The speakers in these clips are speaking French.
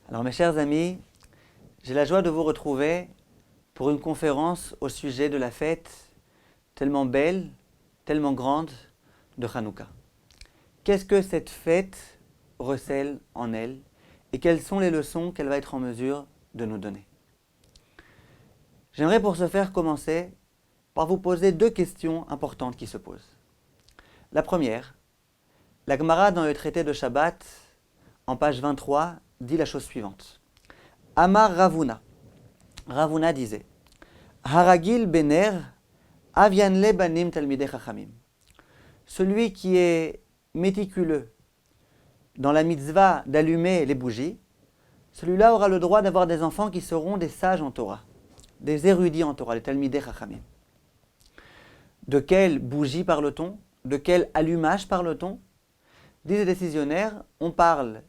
Alors mes chers amis, j'ai la joie de vous retrouver pour une conférence au sujet de la fête tellement belle, tellement grande de Hanouka. Qu'est-ce que cette fête recèle en elle et quelles sont les leçons qu'elle va être en mesure de nous donner? J'aimerais pour ce faire commencer par vous poser deux questions importantes qui se posent. La première, la Gemara dans le traité de Shabbat, en page 23, dit la chose suivante. Amar Ravuna. Ravuna disait Haragil bener avianle banim talmidei chachamim. Celui qui est méticuleux dans la mitzvah d'allumer les bougies, celui-là aura le droit d'avoir des enfants qui seront des sages en Torah, des érudits en Torah, les talmidei chachamim. De quelle bougie parle-t-on? De quel allumage parle-t-on? Disent les décisionnaires, on parle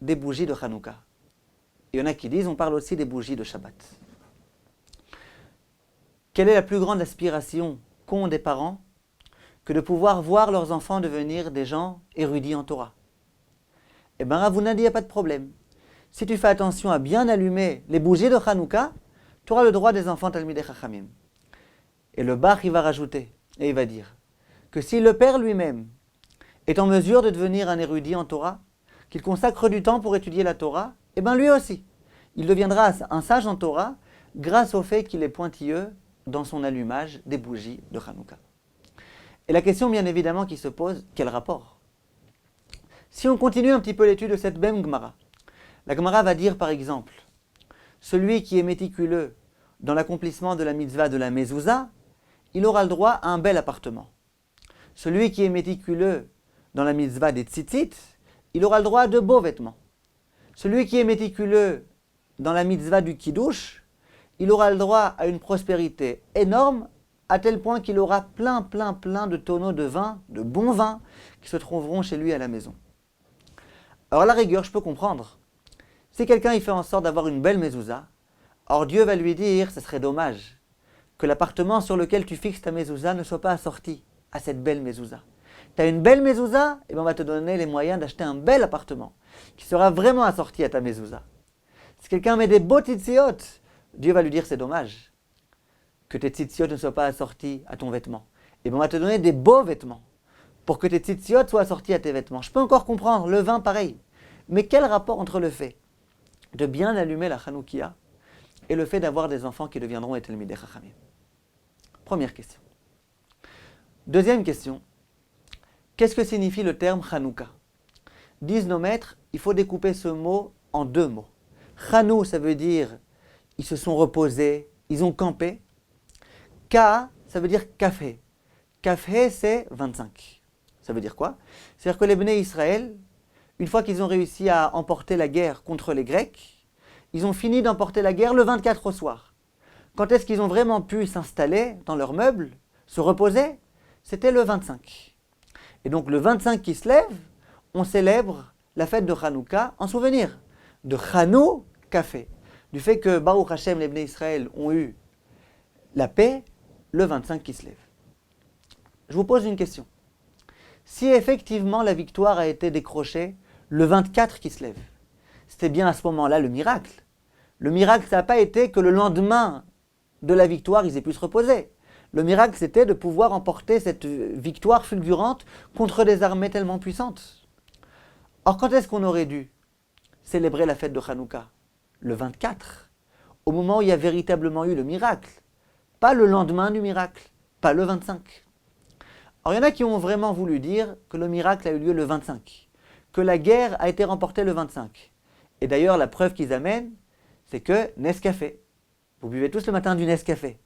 des bougies de Hanouka. Il y en a qui disent, on parle aussi des bougies de Shabbat. Quelle est la plus grande aspiration qu'ont des parents que de pouvoir voir leurs enfants devenir des gens érudits en Torah? Eh bien, Ravuna dit, il n'y a pas de problème. Si tu fais attention à bien allumer les bougies de Hanouka, tu auras le droit des enfants Talmidei Chachamim. Et le Bach, il va rajouter, et il va dire, que si le père lui-même est en mesure de devenir un érudit en Torah, qu'il consacre du temps pour étudier la Torah, eh bien lui aussi, il deviendra un sage en Torah grâce au fait qu'il est pointilleux dans son allumage des bougies de Hanouka. Et la question bien évidemment qui se pose, quel rapport? Si on continue un petit peu l'étude de cette même Gemara, la Gemara va dire par exemple, celui qui est méticuleux dans l'accomplissement de la mitzvah de la mezouza, il aura le droit à un bel appartement. Celui qui est méticuleux dans la mitzvah des tzitzit, il aura le droit à de beaux vêtements. Celui qui est méticuleux dans la mitzvah du kiddush, il aura le droit à une prospérité énorme, à tel point qu'il aura plein de tonneaux de vin, de bons vins, qui se trouveront chez lui à la maison. Alors à la rigueur, je peux comprendre. Si quelqu'un il fait en sorte d'avoir une belle mezouza, alors Dieu va lui dire, ce serait dommage, que l'appartement sur lequel tu fixes ta mezouza ne soit pas assorti à cette belle mezouza. Tu as une belle mezouza, et bien on va te donner les moyens d'acheter un bel appartement qui sera vraiment assorti à ta mezouza. Si quelqu'un met des beaux tzitziot, Dieu va lui dire c'est dommage que tes tzitziot ne soient pas assortis à ton vêtement. Et bien on va te donner des beaux vêtements pour que tes tzitziot soient assortis à tes vêtements. Je peux encore comprendre, le vin pareil. Mais quel rapport entre le fait de bien allumer la Hanoukia et le fait d'avoir des enfants qui deviendront les Talmidei Chachamim? Première question. Deuxième question. Qu'est-ce que signifie le terme Hanouka? Disent nos maîtres, il faut découper ce mot en deux mots. Chanou, ça veut dire ils se sont reposés, ils ont campé. Ka, ça veut dire café. Café, c'est 25. Ça veut dire quoi? C'est-à-dire que les Bnei Israël, une fois qu'ils ont réussi à emporter la guerre contre les Grecs, ils ont fini d'emporter la guerre le 24 au soir. Quand est-ce qu'ils ont vraiment pu s'installer dans leurs meubles, se reposer? C'était le 25. Et donc le 25 qui se lève, on célèbre la fête de Hanouka en souvenir de Hanou Café, du fait que Baruch Hashem, les Bnei Israël ont eu la paix le 25 qui se lève. Je vous pose une question. Si effectivement la victoire a été décrochée le 24 qui se lève, c'était bien à ce moment-là le miracle. Le miracle, ça n'a pas été que le lendemain de la victoire, ils aient pu se reposer. Le miracle, c'était de pouvoir emporter cette victoire fulgurante contre des armées tellement puissantes. Or, quand est-ce qu'on aurait dû célébrer la fête de Hanouka? Le 24, au moment où il y a véritablement eu le miracle. Pas le lendemain du miracle, pas le 25. Alors, il y en a qui ont vraiment voulu dire que le miracle a eu lieu le 25, que la guerre a été remportée le 25. Et d'ailleurs, la preuve qu'ils amènent, c'est que Nescafé. Vous buvez tous le matin du Nescafé.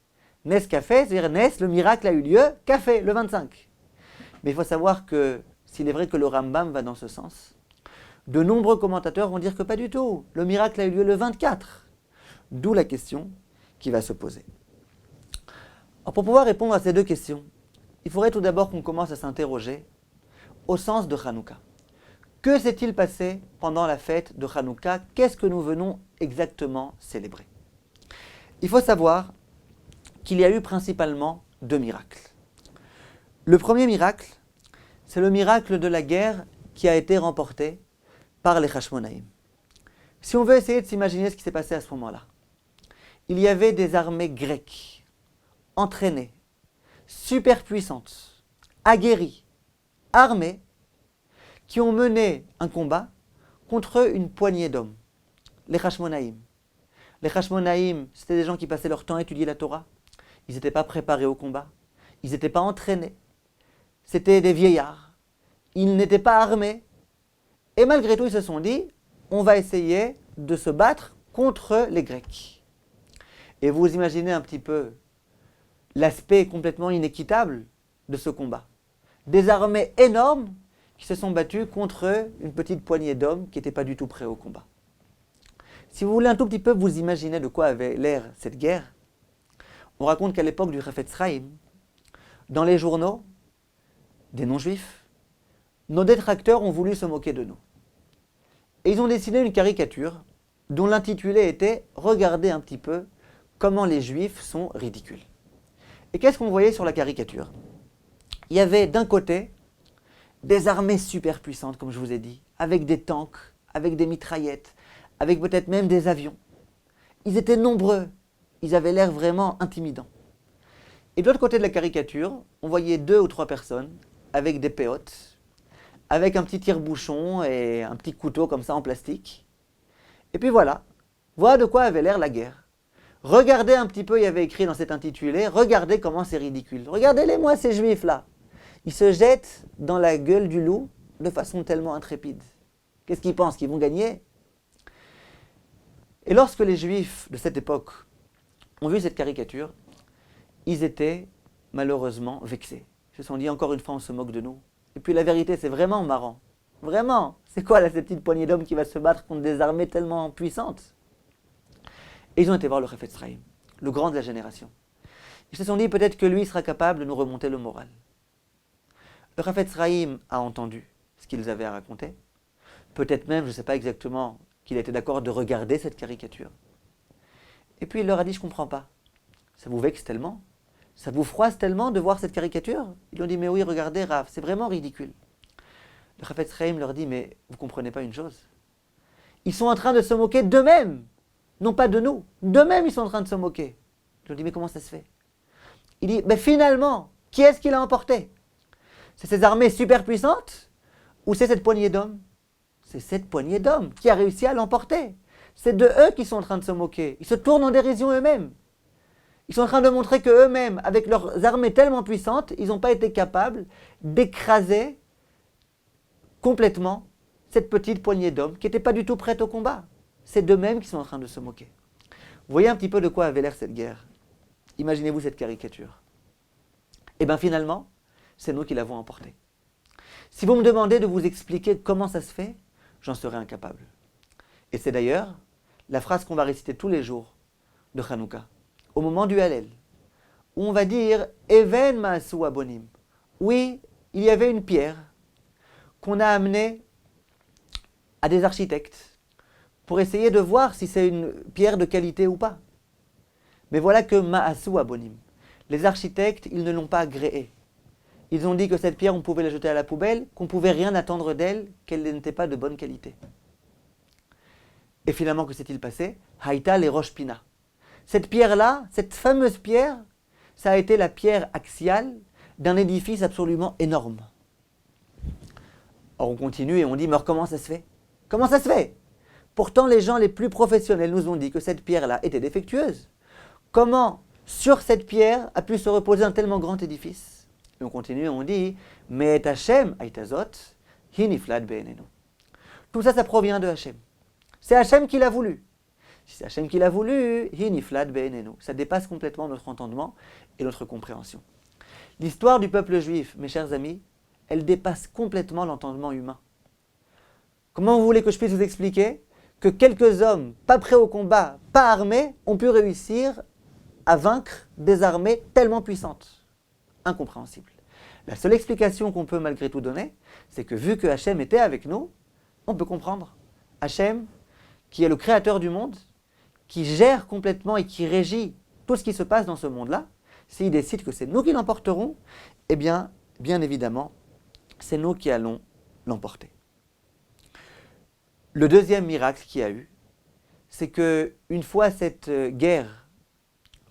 Nescafé, c'est-à-dire Nes, le miracle a eu lieu, café, le 25. Mais il faut savoir que, s'il est vrai que le Rambam va dans ce sens, de nombreux commentateurs vont dire que pas du tout. Le miracle a eu lieu le 24. D'où la question qui va se poser. Alors pour pouvoir répondre à ces deux questions, il faudrait tout d'abord qu'on commence à s'interroger au sens de Hanouka. Que s'est-il passé pendant la fête de Hanouka? Qu'est-ce que nous venons exactement célébrer? Il faut savoir qu'il y a eu principalement deux miracles. Le premier miracle, c'est le miracle de la guerre qui a été remportée par les Hashmonaïm. Si on veut essayer de s'imaginer ce qui s'est passé à ce moment-là, il y avait des armées grecques, entraînées, super puissantes, aguerries, armées, qui ont mené un combat contre une poignée d'hommes, les Hashmonaïm. Les Hashmonaïm, c'était des gens qui passaient leur temps à étudier la Torah. Ils n'étaient pas préparés au combat. Ils n'étaient pas entraînés. C'était des vieillards. Ils n'étaient pas armés. Et malgré tout, ils se sont dit, on va essayer de se battre contre les Grecs. Et vous imaginez un petit peu l'aspect complètement inéquitable de ce combat. Des armées énormes qui se sont battues contre une petite poignée d'hommes qui n'étaient pas du tout prêts au combat. Si vous voulez un tout petit peu vous imaginer de quoi avait l'air cette guerre, on raconte qu'à l'époque du Chafetz Chaim, dans les journaux des non-juifs, nos détracteurs ont voulu se moquer de nous. Et ils ont dessiné une caricature dont l'intitulé était « Regardez un petit peu comment les juifs sont ridicules ». Et qu'est-ce qu'on voyait sur la caricature? Il y avait d'un côté des armées super puissantes, comme je vous ai dit, avec des tanks, avec des mitraillettes, avec peut-être même des avions. Ils étaient nombreux, ils avaient l'air vraiment intimidants. Et de l'autre côté de la caricature, on voyait 2 ou 3 personnes avec des péotes, avec un petit tire-bouchon et un petit couteau comme ça en plastique. Et puis voilà de quoi avait l'air la guerre. Regardez un petit peu, il y avait écrit dans cet intitulé, regardez comment c'est ridicule. Regardez-les-moi ces juifs-là. Ils se jettent dans la gueule du loup de façon tellement intrépide. Qu'est-ce qu'ils pensent? Qu'ils vont gagner? Et lorsque les juifs de cette époque ont vu cette caricature, ils étaient malheureusement vexés. Ils se sont dit, encore une fois, on se moque de nous. Et puis la vérité, c'est vraiment marrant. Vraiment, c'est quoi là, cette petite poignée d'hommes qui va se battre contre des armées tellement puissantes? Et ils ont été voir le Chafetz Chaim, le grand de la génération. Ils se sont dit, peut-être que lui sera capable de nous remonter le moral. Le Chafetz Chaim a entendu ce qu'ils avaient à raconter. Peut-être même, je ne sais pas exactement, qu'il était d'accord de regarder cette caricature. Et puis il leur a dit, je ne comprends pas. Ça vous vexe tellement? Ça vous froisse tellement de voir cette caricature? Ils ont dit, mais oui, regardez Rav, c'est vraiment ridicule. Le Chafetz Chaim leur dit, mais vous ne comprenez pas une chose? Ils sont en train de se moquer d'eux-mêmes, non pas de nous. D'eux-mêmes, ils sont en train de se moquer. Je leur dis, mais comment ça se fait? Il dit, mais finalement, qui est-ce qui l'a emporté? C'est ces armées super puissantes ou c'est cette poignée d'hommes? C'est cette poignée d'hommes qui a réussi à l'emporter. C'est de eux qu'ils sont en train de se moquer. Ils se tournent en dérision eux-mêmes. Ils sont en train de montrer qu'eux-mêmes, avec leurs armées tellement puissantes, ils n'ont pas été capables d'écraser complètement cette petite poignée d'hommes qui n'était pas du tout prête au combat. C'est d'eux-mêmes qui sont en train de se moquer. Vous voyez un petit peu de quoi avait l'air cette guerre. Imaginez-vous cette caricature. Et bien finalement, c'est nous qui l'avons emportée. Si vous me demandez de vous expliquer comment ça se fait, j'en serai incapable. Et c'est d'ailleurs la phrase qu'on va réciter tous les jours de Hanouka, au moment du Hallel, où on va dire « Even ma'asu abonim ». Oui, il y avait une pierre qu'on a amenée à des architectes pour essayer de voir si c'est une pierre de qualité ou pas. Mais voilà que ma'asu abonim. Les architectes, ils ne l'ont pas agréée. Ils ont dit que cette pierre, on pouvait la jeter à la poubelle, qu'on ne pouvait rien attendre d'elle, qu'elle n'était pas de bonne qualité. Et finalement, que s'est-il passé? Haïta les roches pina. Cette pierre-là, cette fameuse pierre, ça a été la pierre axiale d'un édifice absolument énorme. Or, on continue et on dit, mais comment ça se fait? Comment ça se fait? Pourtant, les gens les plus professionnels nous ont dit que cette pierre-là était défectueuse. Comment, sur cette pierre, a pu se reposer un tellement grand édifice? Et on continue et on dit, mais et Hashem aitazot, hiniflat be'enenu. Tout ça, ça provient de Hashem. C'est Hashem qui l'a voulu. Si c'est Hashem qui l'a voulu, hiniflat be'enenu. Ça dépasse complètement notre entendement et notre compréhension. L'histoire du peuple juif, mes chers amis, elle dépasse complètement l'entendement humain. Comment vous voulez que je puisse vous expliquer que quelques hommes, pas prêts au combat, pas armés, ont pu réussir à vaincre des armées tellement puissantes? Incompréhensible. La seule explication qu'on peut malgré tout donner, c'est que vu que Hachem était avec nous, on peut comprendre. Hachem, qui est le créateur du monde, qui gère complètement et qui régit tout ce qui se passe dans ce monde-là, s'il décide que c'est nous qui l'emporterons, eh bien évidemment, c'est nous qui allons l'emporter. Le deuxième miracle qu'il y a eu, c'est que une fois cette guerre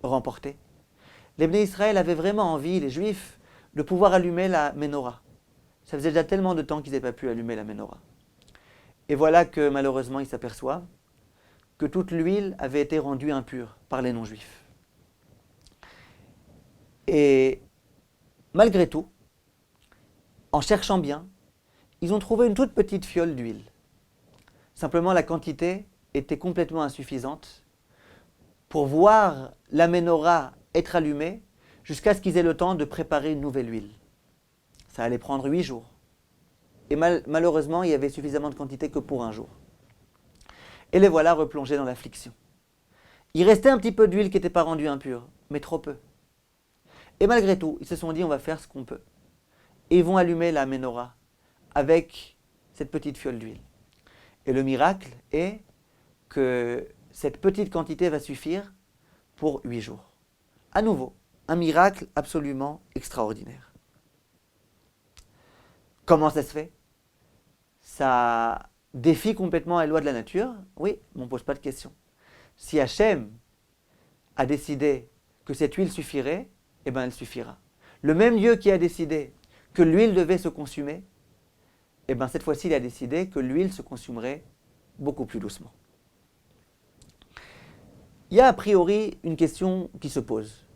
remportée, les Bnei Israël avaient vraiment envie, les Juifs, de pouvoir allumer la menorah. Ça faisait déjà tellement de temps qu'ils n'avaient pas pu allumer la menorah. Et voilà que malheureusement ils s'aperçoivent que toute l'huile avait été rendue impure par les non-juifs. Et malgré tout, en cherchant bien, ils ont trouvé une toute petite fiole d'huile. Simplement la quantité était complètement insuffisante pour voir la menorah être allumée jusqu'à ce qu'ils aient le temps de préparer une nouvelle huile. Ça allait prendre 8 jours. Et malheureusement, il y avait suffisamment de quantité que pour un jour. Et les voilà replongés dans l'affliction. Il restait un petit peu d'huile qui n'était pas rendue impure, mais trop peu. Et malgré tout, ils se sont dit, on va faire ce qu'on peut. Et ils vont allumer la menorah avec cette petite fiole d'huile. Et le miracle est que cette petite quantité va suffire pour 8 jours. À nouveau, un miracle absolument extraordinaire. Comment ça se fait? Ça défie complètement les lois de la nature? Oui, mais on ne pose pas de question. Si Hachem a décidé que cette huile suffirait, eh bien elle suffira. Le même Dieu qui a décidé que l'huile devait se consumer, eh bien cette fois-ci il a décidé que l'huile se consumerait beaucoup plus doucement. Il y a a priori une question qui se pose.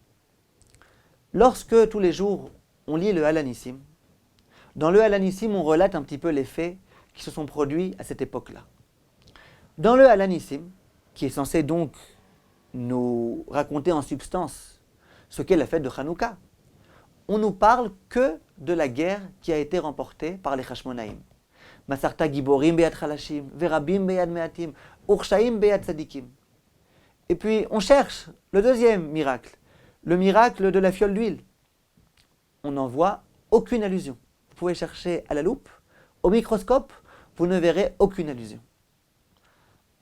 Lorsque tous les jours on lit le Halanissim, dans le Halanissim on relate un petit peu les faits qui se sont produits à cette époque-là. Dans le Halanissim, qui est censé donc nous raconter en substance ce qu'est la fête de Hanouka, on nous parle que de la guerre qui a été remportée par les Hashmonaïm. Masarta giborim beyad chalashim, verabim beyad meatim, urshaim beyad tzadikim. Et puis on cherche le deuxième miracle, le miracle de la fiole d'huile. On n'en voit aucune allusion. Vous pouvez chercher à la loupe, au microscope, vous ne verrez aucune allusion.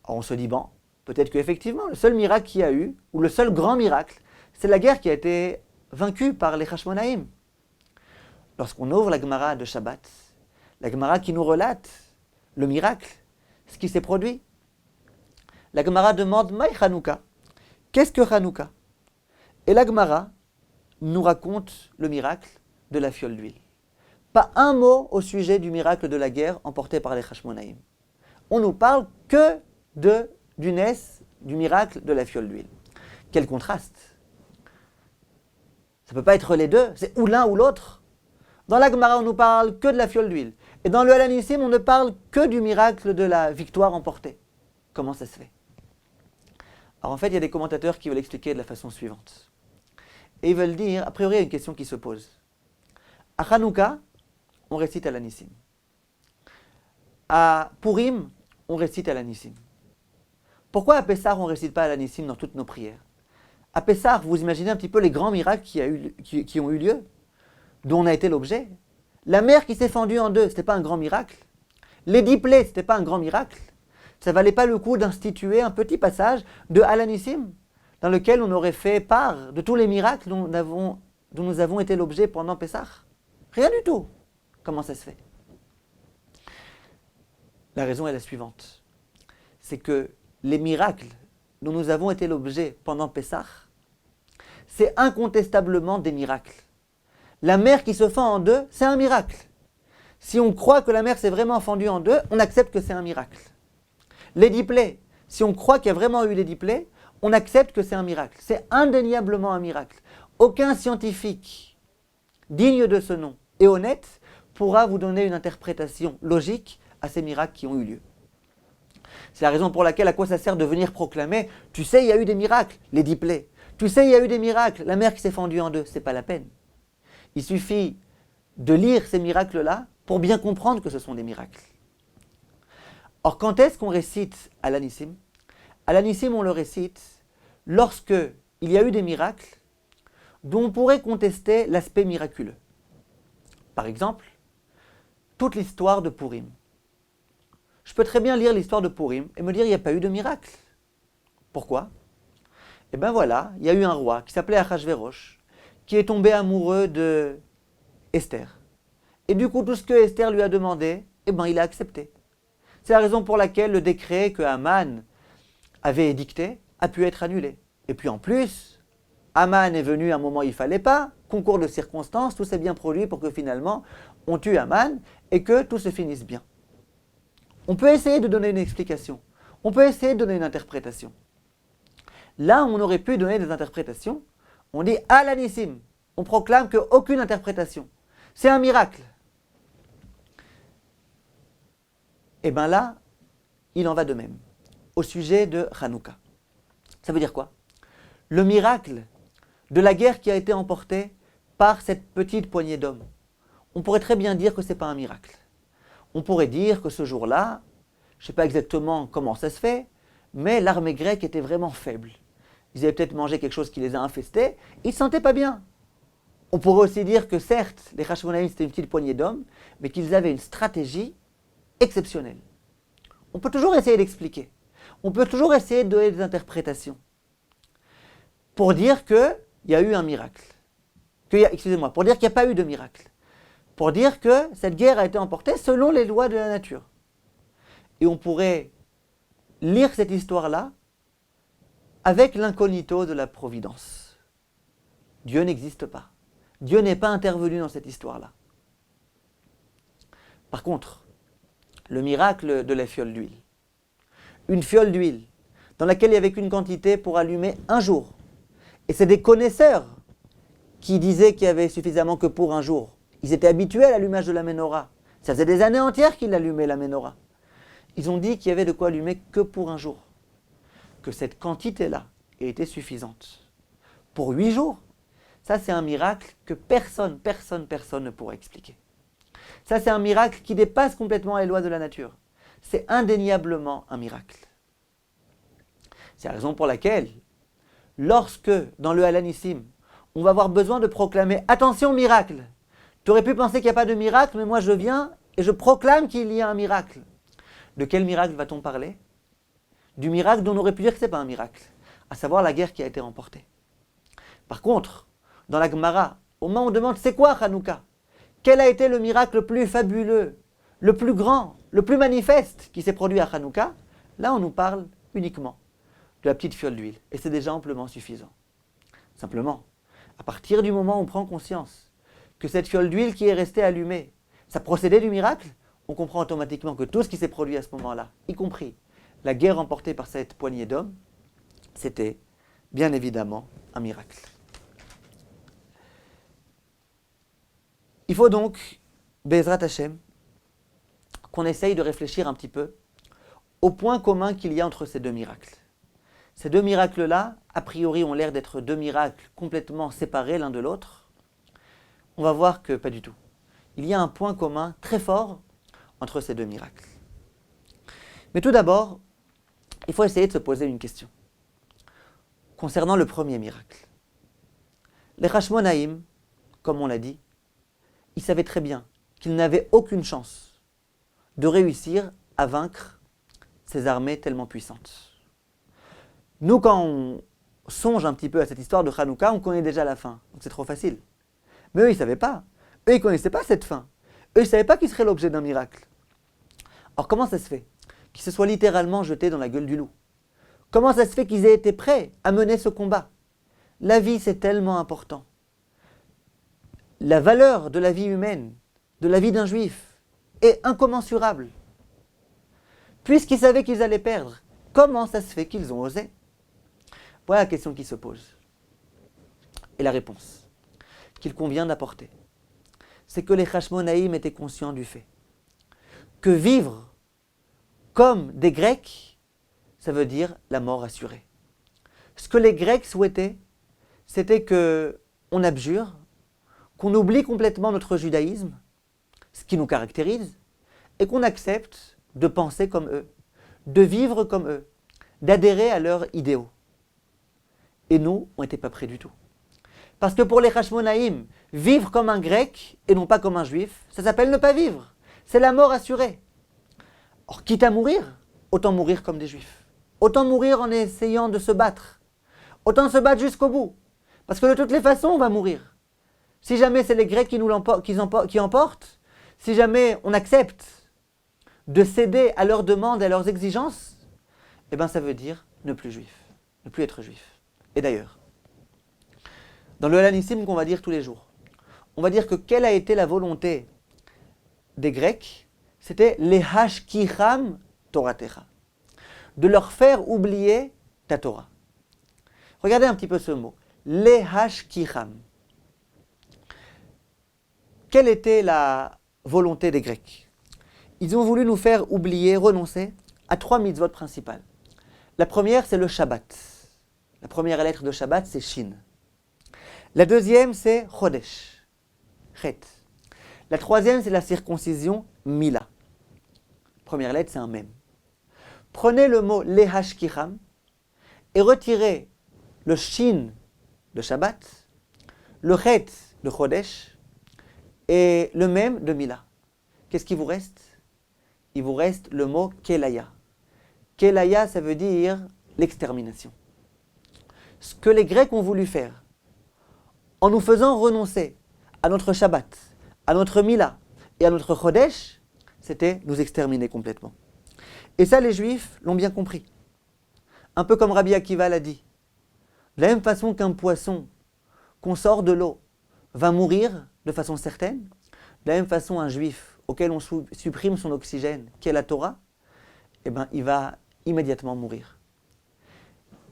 Alors on se dit, bon, peut-être qu'effectivement, le seul miracle qu'il y a eu, ou le seul grand miracle, c'est la guerre qui a été vaincue par les Hashmonaïm. Lorsqu'on ouvre la Gemara de Shabbat, la Gemara qui nous relate le miracle, ce qui s'est produit, la Gemara demande, Maï Hanouka, qu'est-ce que Hanouka? Et la Gemara nous raconte le miracle de la fiole d'huile. Pas un mot au sujet du miracle de la guerre emporté par les Hashmonaïm. On nous parle que du miracle de la fiole d'huile. Quel contraste! Ça ne peut pas être les deux, c'est ou l'un ou l'autre. Dans la Gemara, on nous parle que de la fiole d'huile. Et dans le Halanissim, on ne parle que du miracle de la victoire emportée. Comment ça se fait? Alors en fait, il y a des commentateurs qui veulent expliquer de la façon suivante. Et ils veulent dire, a priori, il y a une question qui se pose. À Hanouka, on récite Halanissim. À Purim, on récite Halanissim. Pourquoi à Pessah, on ne récite pas Halanissim dans toutes nos prières? À Pessah, vous imaginez un petit peu les grands miracles qui ont eu lieu, dont on a été l'objet. La mer qui s'est fendue en deux, ce n'était pas un grand miracle. Les 10 plaies, ce n'était pas un grand miracle. Ça ne valait pas le coup d'instituer un petit passage de Halanissim, dans lequel on aurait fait part de tous les miracles dont nous avons été l'objet pendant Pessah. Rien du tout. Comment ça se fait? La raison est la suivante. C'est que les miracles dont nous avons été l'objet pendant Pessah, c'est incontestablement des miracles. La mer qui se fend en deux, c'est un miracle. Si on croit que la mer s'est vraiment fendue en deux, on accepte que c'est un miracle. Les 10 plaies, si on croit qu'il y a vraiment eu les 10 plaies, on accepte que c'est un miracle. C'est indéniablement un miracle. Aucun scientifique digne de ce nom et honnête pourra vous donner une interprétation logique à ces miracles qui ont eu lieu. C'est la raison pour laquelle, à quoi ça sert de venir proclamer « Tu sais, il y a eu des miracles, les 10 plaies. Tu sais, il y a eu des miracles, la mer qui s'est fendue en deux. » C'est pas la peine. Il suffit de lire ces miracles-là pour bien comprendre que ce sont des miracles. Or, quand est-ce qu'on récite Halanissim? Halanissim, on le récite lorsque il y a eu des miracles dont on pourrait contester l'aspect miraculeux. Par exemple, toute l'histoire de Purim. Je peux très bien lire l'histoire de Purim et me dire qu'il n'y a pas eu de miracle. Pourquoi? Eh bien voilà, il y a eu un roi qui s'appelait Achashverosh, qui est tombé amoureux de Esther. Et du coup, tout ce que Esther lui a demandé, eh bien il a accepté. C'est la raison pour laquelle le décret que Haman avait édicté a pu être annulé. Et puis en plus, Haman est venu à un moment où il ne fallait pas, concours de circonstances, tout s'est bien produit pour que finalement on tue Haman et que tout se finisse bien. On peut essayer de donner une explication, on peut essayer de donner une interprétation. Là où on aurait pu donner des interprétations, on dit Alanissim, on proclame qu'aucune interprétation. C'est un miracle. Et bien là, il en va de même, au sujet de Hanouka. Ça veut dire quoi? Le miracle de la guerre qui a été emportée par cette petite poignée d'hommes. On pourrait très bien dire que ce n'est pas un miracle. On pourrait dire que ce jour-là, je ne sais pas exactement comment ça se fait, mais l'armée grecque était vraiment faible. Ils avaient peut-être mangé quelque chose qui les a infestés, ils ne se sentaient pas bien. On pourrait aussi dire que certes, les Hashmonaïm c'était une petite poignée d'hommes, mais qu'ils avaient une stratégie exceptionnelle. On peut toujours essayer d'expliquer. On peut toujours essayer de donner des interprétations. Pour dire qu'il y a eu un miracle. Pour dire qu'il n'y a pas eu de miracle. Pour dire que cette guerre a été emportée selon les lois de la nature. Et on pourrait lire cette histoire-là avec l'incognito de la providence. Dieu n'existe pas. Dieu n'est pas intervenu dans cette histoire-là. Par contre, le miracle de la fiole d'huile. Une fiole d'huile dans laquelle il n'y avait qu'une quantité pour allumer un jour. Et c'est des connaisseurs qui disaient qu'il y avait suffisamment que pour un jour. Ils étaient habitués à l'allumage de la menorah. Ça faisait des années entières qu'ils allumaient la menorah. Ils ont dit qu'il y avait de quoi allumer que pour un jour. Que cette quantité-là était suffisante. Pour 8 jours, ça c'est un miracle que personne ne pourra expliquer. Ça c'est un miracle qui dépasse complètement les lois de la nature. C'est indéniablement un miracle. C'est la raison pour laquelle, lorsque dans le Alanissim, on va avoir besoin de proclamer « Attention, miracle !» Tu aurais pu penser qu'il n'y a pas de miracle, mais moi je viens et je proclame qu'il y a un miracle. De quel miracle va-t-on parler? Du miracle dont on aurait pu dire que ce n'est pas un miracle, à savoir la guerre qui a été remportée. Par contre, dans la Gemara, au moment où on demande « C'est quoi Hanouka ?» Quel a été le miracle le plus fabuleux, le plus grand, le plus manifeste qui s'est produit à Hanouka? Là, on nous parle uniquement de la petite fiole d'huile. Et c'est déjà amplement suffisant. Simplement, à partir du moment où on prend conscience que cette fiole d'huile qui est restée allumée, ça procédait du miracle, on comprend automatiquement que tout ce qui s'est produit à ce moment-là, y compris la guerre remportée par cette poignée d'hommes, c'était bien évidemment un miracle. Il faut donc, Bezrat Hashem, qu'on essaye de réfléchir un petit peu au point commun qu'il y a entre ces deux miracles. Ces deux miracles-là, a priori, ont l'air d'être deux miracles complètement séparés l'un de l'autre. On va voir que pas du tout. Il y a un point commun très fort entre ces deux miracles. Mais tout d'abord, il faut essayer de se poser une question concernant le premier miracle. Les Hashmonaïm, comme on l'a dit, ils savaient très bien qu'ils n'avaient aucune chance de réussir à vaincre ces armées tellement puissantes. Nous, quand on songe un petit peu à cette histoire de Hanouka, on connaît déjà la fin, donc c'est trop facile. Mais eux, ils ne savaient pas. Eux, ils ne connaissaient pas cette fin. Eux, ils ne savaient pas qu'ils seraient l'objet d'un miracle. Alors comment ça se fait qu'ils se soient littéralement jetés dans la gueule du loup? Comment ça se fait qu'ils aient été prêts à mener ce combat? La vie, c'est tellement important. La valeur de la vie humaine, de la vie d'un juif, est incommensurable. Puisqu'ils savaient qu'ils allaient perdre, comment ça se fait qu'ils ont osé? Voilà la question qui se pose. Et la réponse qu'il convient d'apporter, c'est que les Hashmonaïm étaient conscients du fait que vivre comme des Grecs, ça veut dire la mort assurée. Ce que les Grecs souhaitaient, c'était qu'on abjure, qu'on oublie complètement notre judaïsme, ce qui nous caractérise, et qu'on accepte de penser comme eux, de vivre comme eux, d'adhérer à leurs idéaux. Et nous, on n'était pas prêts du tout. Parce que pour les Hashmonaïm, vivre comme un grec et non pas comme un juif, ça s'appelle ne pas vivre. C'est la mort assurée. Or, quitte à mourir, autant mourir comme des juifs. Autant mourir en essayant de se battre. Autant se battre jusqu'au bout. Parce que de toutes les façons, on va mourir. Si jamais c'est les Grecs qui emportent, si jamais on accepte de céder à leurs demandes et à leurs exigences, eh bien ça veut dire ne plus juif, ne plus être juif. Et d'ailleurs, dans le Halanissim qu'on va dire tous les jours, on va dire que quelle a été la volonté des Grecs? C'était lehashkicham Toratecha, de leur faire oublier ta Torah. Regardez un petit peu ce mot, lehashkicham. Quelle était la volonté des Grecs? Ils ont voulu nous faire oublier, renoncer à 3 mitzvot principales. La première, c'est le Shabbat. La première lettre de Shabbat, c'est Shin. La deuxième, c'est Chodesh, Chet. La troisième, c'est la circoncision, Mila. Première lettre, c'est un Mem. Prenez le mot Lehashkicham et retirez le Shin de Shabbat, le Chet de Chodesh et le Mem de Mila. Qu'est-ce qui vous reste? Il vous reste le mot Kelaya. Kelaya, ça veut dire l'extermination. Ce que les Grecs ont voulu faire, en nous faisant renoncer à notre Shabbat, à notre Mila et à notre Chodesh, c'était nous exterminer complètement. Et ça, les Juifs l'ont bien compris. Un peu comme Rabbi Akiva l'a dit. De la même façon qu'un poisson qu'on sort de l'eau va mourir de façon certaine, de la même façon un Juif auquel on supprime son oxygène, qui est la Torah, eh ben, il va immédiatement mourir.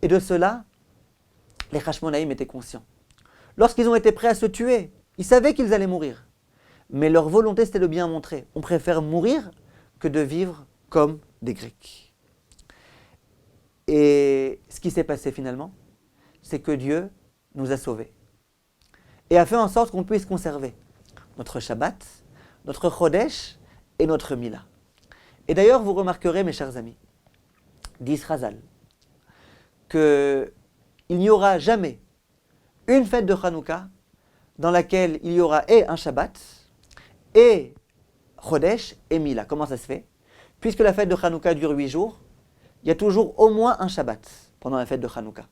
Et de cela, les Hashmonaïm étaient conscients. Lorsqu'ils ont été prêts à se tuer, ils savaient qu'ils allaient mourir. Mais leur volonté, c'était de bien montrer. On préfère mourir que de vivre comme des Grecs. Et ce qui s'est passé finalement, c'est que Dieu nous a sauvés. Et a fait en sorte qu'on puisse conserver notre Shabbat, notre Chodesh et notre Mila. Et d'ailleurs, vous remarquerez, mes chers amis, dit Chazal, qu'il n'y aura jamais une fête de Hanouka dans laquelle il y aura et un Shabbat, et Chodesh, et Mila. Comment ça se fait? Puisque la fête de Hanouka dure 8 jours, il y a toujours au moins un Shabbat pendant la fête de Hanouka.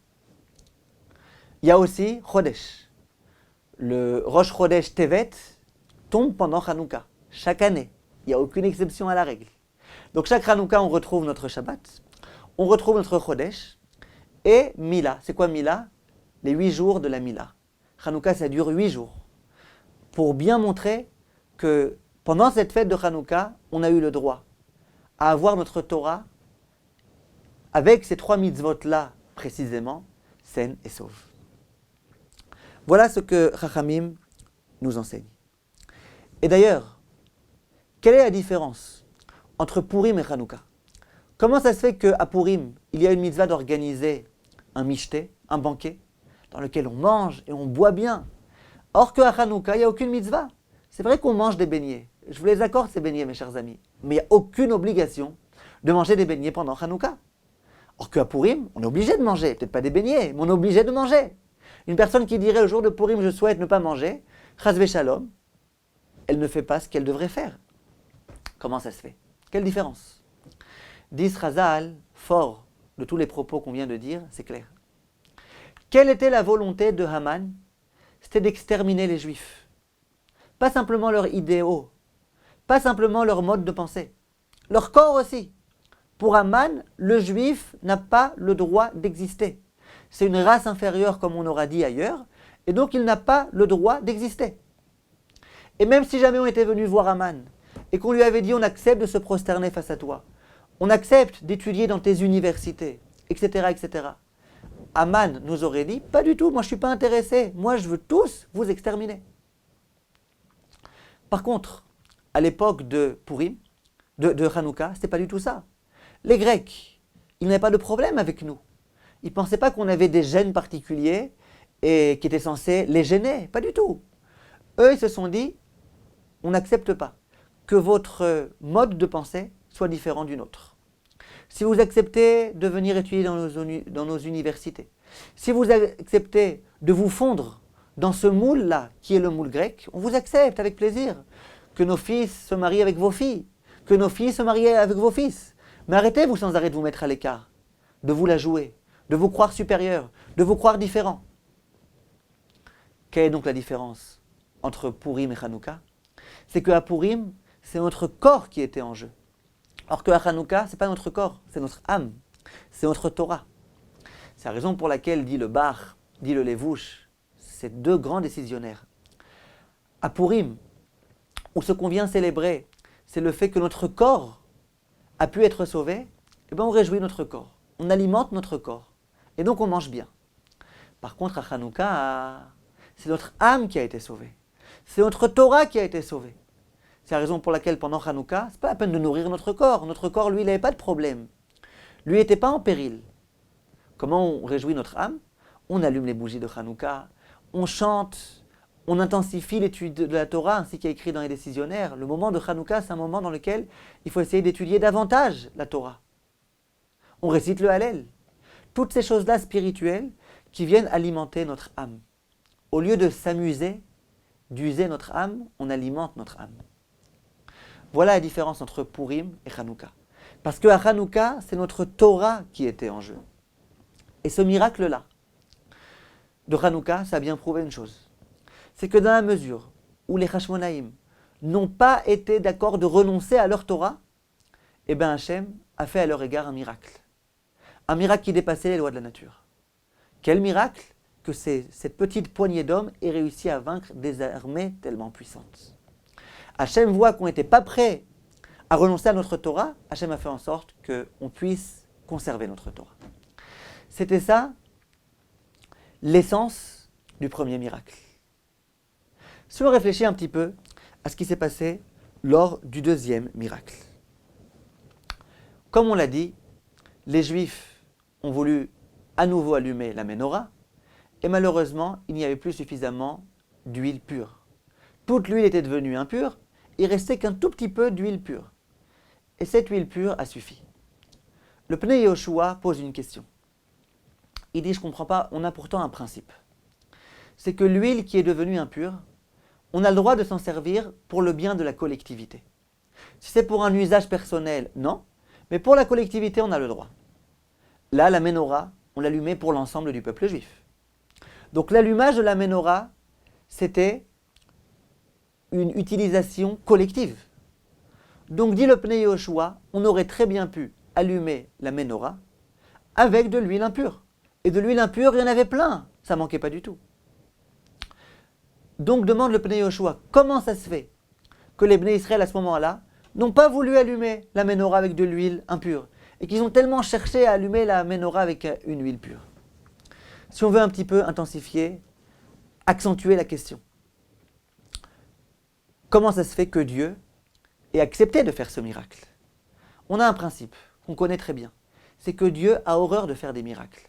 Il y a aussi Chodesh. Le Rosh Chodesh Tevet tombe pendant Hanouka, chaque année. Il n'y a aucune exception à la règle. Donc chaque Hanouka, on retrouve notre Shabbat, on retrouve notre Chodesh, et Mila. C'est quoi Mila? Les 8 jours de la Mila. Hanouka, ça dure 8 jours. Pour bien montrer que pendant cette fête de Hanouka, on a eu le droit à avoir notre Torah avec ces 3 mitzvot-là, précisément, saine et sauve. Voilà ce que Chachamim nous enseigne. Et d'ailleurs, quelle est la différence entre Purim et Hanouka? Comment ça se fait qu'à Purim, il y a une mitzvah d'organiser un mishté, un banquet, dans lequel on mange et on boit bien, or qu'à Hanouka, il n'y a aucune mitzvah? C'est vrai qu'on mange des beignets. Je vous les accorde, ces beignets, mes chers amis. Mais il n'y a aucune obligation de manger des beignets pendant Hanouka. Or qu'à Purim, on est obligé de manger. Peut-être pas des beignets, mais on est obligé de manger. Une personne qui dirait le jour de Purim, je souhaite ne pas manger, chas v'shalom, elle ne fait pas ce qu'elle devrait faire. Comment ça se fait? Quelle différence? Dit Chazal, fort de tous les propos qu'on vient de dire, c'est clair. Quelle était la volonté de Haman? C'était d'exterminer les Juifs. Pas simplement leurs idéaux, pas simplement leur mode de pensée, leur corps aussi. Pour Haman, le Juif n'a pas le droit d'exister. C'est une race inférieure, comme on aura dit ailleurs, et donc il n'a pas le droit d'exister. Et même si jamais on était venu voir Haman, et qu'on lui avait dit on accepte de se prosterner face à toi, on accepte d'étudier dans tes universités, etc., etc., Haman nous aurait dit, pas du tout, moi je ne suis pas intéressé, moi je veux tous vous exterminer. Par contre, à l'époque de Purim, de Hanouka, c'était pas du tout ça. Les Grecs, ils n'avaient pas de problème avec nous. Ils ne pensaient pas qu'on avait des gènes particuliers et qui étaient censés les gêner, pas du tout. Eux, ils se sont dit, on n'accepte pas que votre mode de pensée soit différent du nôtre. Si vous acceptez de venir étudier dans nos universités, si vous acceptez de vous fondre dans ce moule-là, qui est le moule grec, on vous accepte avec plaisir. Que nos fils se marient avec vos filles, que nos filles se marient avec vos fils. Mais arrêtez-vous sans arrêt de vous mettre à l'écart, de vous la jouer, de vous croire supérieur, de vous croire différent. Quelle est donc la différence entre Purim et Hanouka? C'est qu'à Purim, c'est notre corps qui était en jeu. Alors qu'à Hanouka, ce n'est pas notre corps, c'est notre âme, c'est notre Torah. C'est la raison pour laquelle, dit le Bar, dit le Levouche, ces deux grands décisionnaires. À Purim, où ce qu'on vient célébrer, c'est le fait que notre corps a pu être sauvé, eh bien on réjouit notre corps, on alimente notre corps, et donc on mange bien. Par contre, à Hanouka, c'est notre âme qui a été sauvée. C'est notre Torah qui a été sauvée. C'est la raison pour laquelle, pendant Hanouka, ce n'est pas la peine de nourrir notre corps. Notre corps, lui, il n'avait pas de problème. Lui n'était pas en péril. Comment on réjouit notre âme? On allume les bougies de Hanouka, on chante, on intensifie l'étude de la Torah, ainsi qu'il y a écrit dans les décisionnaires. Le moment de Hanouka, c'est un moment dans lequel il faut essayer d'étudier davantage la Torah. On récite le Hallel. Toutes ces choses-là spirituelles qui viennent alimenter notre âme. Au lieu de s'amuser, d'user notre âme, on alimente notre âme. Voilà la différence entre Purim et Hanouka. Parce qu'à Hanouka, c'est notre Torah qui était en jeu. Et ce miracle-là, de Hanouka, ça a bien prouvé une chose. C'est que dans la mesure où les Hashmonaïm n'ont pas été d'accord de renoncer à leur Torah, eh bien Hachem a fait à leur égard un miracle. Un miracle qui dépassait les lois de la nature. Quel miracle? Que cette petite poignée d'hommes ait réussi à vaincre des armées tellement puissantes. Hachem voit qu'on n'était pas prêt à renoncer à notre Torah. Hachem a fait en sorte qu'on puisse conserver notre Torah. C'était ça, l'essence du premier miracle. Si on réfléchit un petit peu à ce qui s'est passé lors du deuxième miracle. Comme on l'a dit, les Juifs ont voulu à nouveau allumer la menorah, et malheureusement, il n'y avait plus suffisamment d'huile pure. Toute l'huile était devenue impure, il restait qu'un tout petit peu d'huile pure. Et cette huile pure a suffi. Le Pnei Yehoshua pose une question. Il dit, je ne comprends pas, on a pourtant un principe. C'est que l'huile qui est devenue impure, on a le droit de s'en servir pour le bien de la collectivité. Si c'est pour un usage personnel, non, mais pour la collectivité, on a le droit. Là, la menorah, on l'allumait pour l'ensemble du peuple juif. Donc l'allumage de la menorah, c'était une utilisation collective. Donc dit le Pnei Yehoshua, on aurait très bien pu allumer la menorah avec de l'huile impure. Et de l'huile impure, il y en avait plein, ça manquait pas du tout. Donc demande le Pnei Yehoshua, comment ça se fait que les Bnei Israël à ce moment-là n'ont pas voulu allumer la menorah avec de l'huile impure et qu'ils ont tellement cherché à allumer la menorah avec une huile pure. Si on veut un petit peu intensifier, accentuer la question, comment ça se fait que Dieu ait accepté de faire ce miracle? On a un principe qu'on connaît très bien, c'est que Dieu a horreur de faire des miracles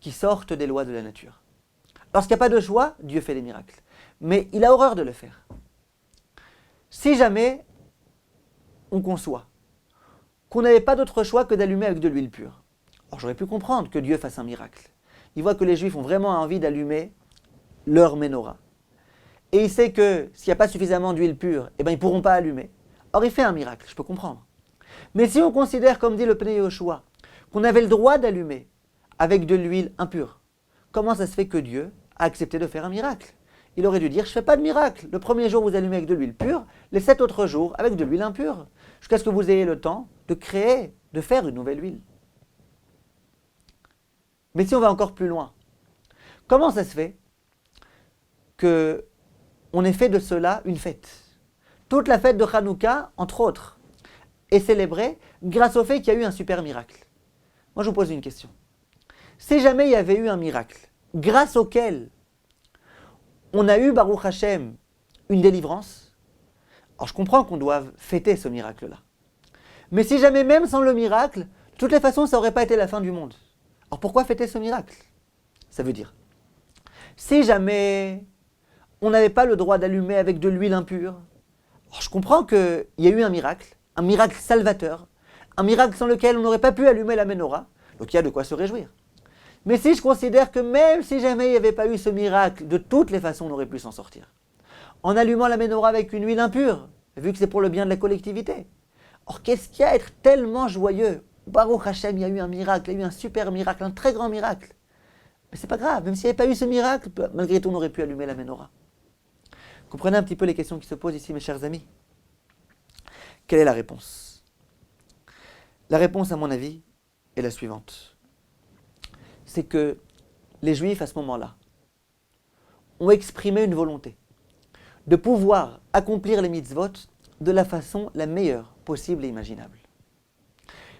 qui sortent des lois de la nature. Lorsqu'il n'y a pas de choix, Dieu fait des miracles. Mais il a horreur de le faire. Si jamais on conçoit qu'on n'avait pas d'autre choix que d'allumer avec de l'huile pure, alors j'aurais pu comprendre que Dieu fasse un miracle. Il voit que les Juifs ont vraiment envie d'allumer leur menorah. Et il sait que s'il n'y a pas suffisamment d'huile pure, eh ben, ils ne pourront pas allumer. Or il fait un miracle, je peux comprendre. Mais si on considère, comme dit le Pnei Yehoshua, qu'on avait le droit d'allumer avec de l'huile impure, comment ça se fait que Dieu a accepté de faire un miracle? Il aurait dû dire, je ne fais pas de miracle. Le premier jour, vous allumez avec de l'huile pure, les 7 autres jours, avec de l'huile impure. Jusqu'à ce que vous ayez le temps de créer, de faire une nouvelle huile. Mais si on va encore plus loin, comment ça se fait qu'on ait fait de cela une fête? Toute la fête de Hanouka, entre autres, est célébrée grâce au fait qu'il y a eu un super miracle. Moi, je vous pose une question. Si jamais il y avait eu un miracle, grâce auquel on a eu, Baruch Hashem, une délivrance, alors je comprends qu'on doive fêter ce miracle-là. Mais si jamais, même sans le miracle, de toutes les façons, ça n'aurait pas été la fin du monde. Alors pourquoi fêter ce miracle? Ça veut dire, si jamais on n'avait pas le droit d'allumer avec de l'huile impure, alors je comprends qu'il y a eu un miracle salvateur, un miracle sans lequel on n'aurait pas pu allumer la menorah, donc il y a de quoi se réjouir. Mais si je considère que même si jamais il n'y avait pas eu ce miracle, de toutes les façons on aurait pu s'en sortir, en allumant la menorah avec une huile impure, vu que c'est pour le bien de la collectivité. Or qu'est-ce qu'il y a à être tellement joyeux? Baruch Hashem, il y a eu un miracle, il y a eu un super miracle, un très grand miracle. Mais c'est pas grave, même s'il n'y avait pas eu ce miracle, malgré tout on aurait pu allumer la menorah. Comprenez un petit peu les questions qui se posent ici, mes chers amis. Quelle est la réponse? La réponse, à mon avis, est la suivante. c'est que les Juifs, à ce moment-là, ont exprimé une volonté de pouvoir accomplir les mitzvot de la façon la meilleure possible et imaginable.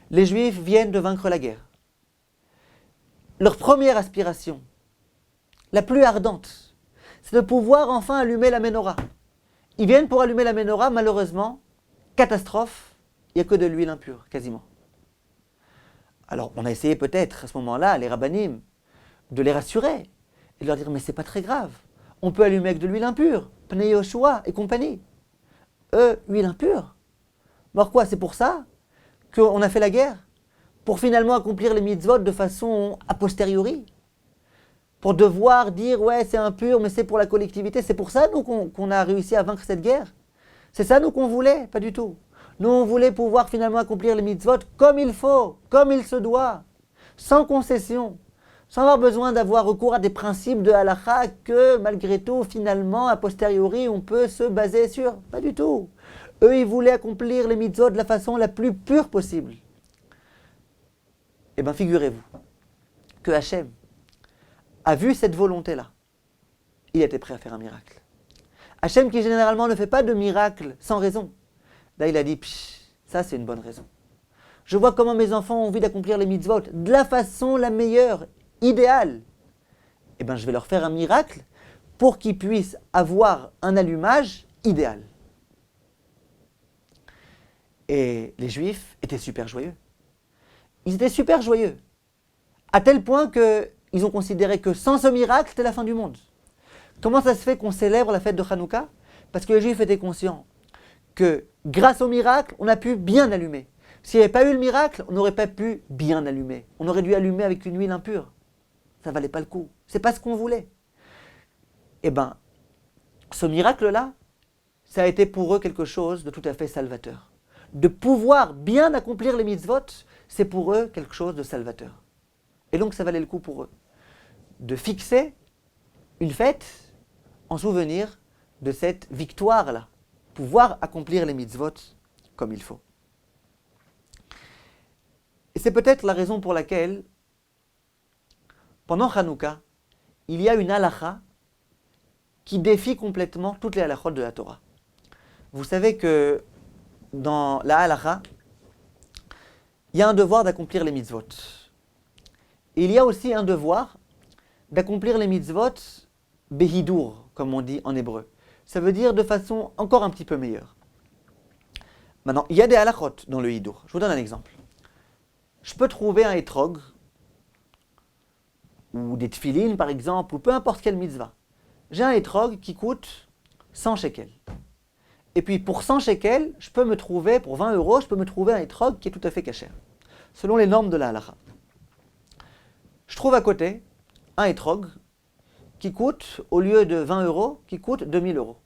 Les Juifs viennent de vaincre la guerre. Leur première aspiration, la plus ardente, c'est de pouvoir enfin allumer la menorah. Ils viennent pour allumer la menorah, malheureusement, catastrophe, il n'y a que de l'huile impure, quasiment. Alors, on a essayé peut-être, à ce moment-là, les rabbinim, de les rassurer et de leur dire, mais c'est pas très grave, on peut allumer avec de l'huile impure, Pnei Yoshua et compagnie. Huile impure. Alors quoi, c'est pour ça qu'on a fait la guerre? Pour finalement accomplir les mitzvot de façon a posteriori? Pour devoir dire, ouais, c'est impur, mais c'est pour la collectivité. C'est pour ça, nous, qu'on a réussi à vaincre cette guerre. C'est ça, nous, qu'on voulait? Pas du tout. Nous, on voulait pouvoir finalement accomplir les mitzvot comme il faut, comme il se doit, sans concession, sans avoir besoin d'avoir recours à des principes de halakha que, malgré tout, finalement, a posteriori, on peut se baser sur. Pas du tout. Eux, ils voulaient accomplir les mitzvot de la façon la plus pure possible. Eh bien, figurez-vous que Hachem a vu cette volonté-là. Il était prêt à faire un miracle. Hachem, qui généralement ne fait pas de miracle sans raison. Là, il a dit, ça c'est une bonne raison. Je vois comment mes enfants ont envie d'accomplir les mitzvot de la façon la meilleure, idéale. Eh bien, je vais leur faire un miracle pour qu'ils puissent avoir un allumage idéal. Et les Juifs étaient super joyeux. Ils étaient super joyeux. À tel point qu'ils ont considéré que sans ce miracle, c'était la fin du monde. Comment ça se fait qu'on célèbre la fête de Hanouka? Parce que les Juifs étaient conscients que grâce au miracle, on a pu bien allumer. S'il n'y avait pas eu le miracle, on n'aurait pas pu bien allumer. On aurait dû allumer avec une huile impure. Ça ne valait pas le coup. C'est pas ce qu'on voulait. Eh bien, ce miracle-là, ça a été pour eux quelque chose de tout à fait salvateur. De pouvoir bien accomplir les mitzvot, c'est pour eux quelque chose de salvateur. Et donc ça valait le coup pour eux de fixer une fête en souvenir de cette victoire-là. Pouvoir accomplir les mitzvot comme il faut. Et c'est peut-être la raison pour laquelle, pendant Hanouka, il y a une halakha qui défie complètement toutes les halakhot de la Torah. Vous savez que dans la halakha, il y a un devoir d'accomplir les mitzvot. Et il y a aussi un devoir d'accomplir les mitzvot behidur, comme on dit en hébreu. Ça veut dire de façon encore un petit peu meilleure. Maintenant, il y a des halakhot dans le hidur. Je vous donne un exemple. Je peux trouver un etrog, ou des tfilines par exemple, ou peu importe quelle mitzvah. J'ai un etrog qui coûte 100 shekels. Et puis pour 100 shekels, je peux me trouver, pour 20 euros, je peux me trouver un etrog qui est tout à fait kasher, selon les normes de la halakha. Je trouve à côté un etrog qui coûte, au lieu de 20 euros, qui coûte 2000 euros.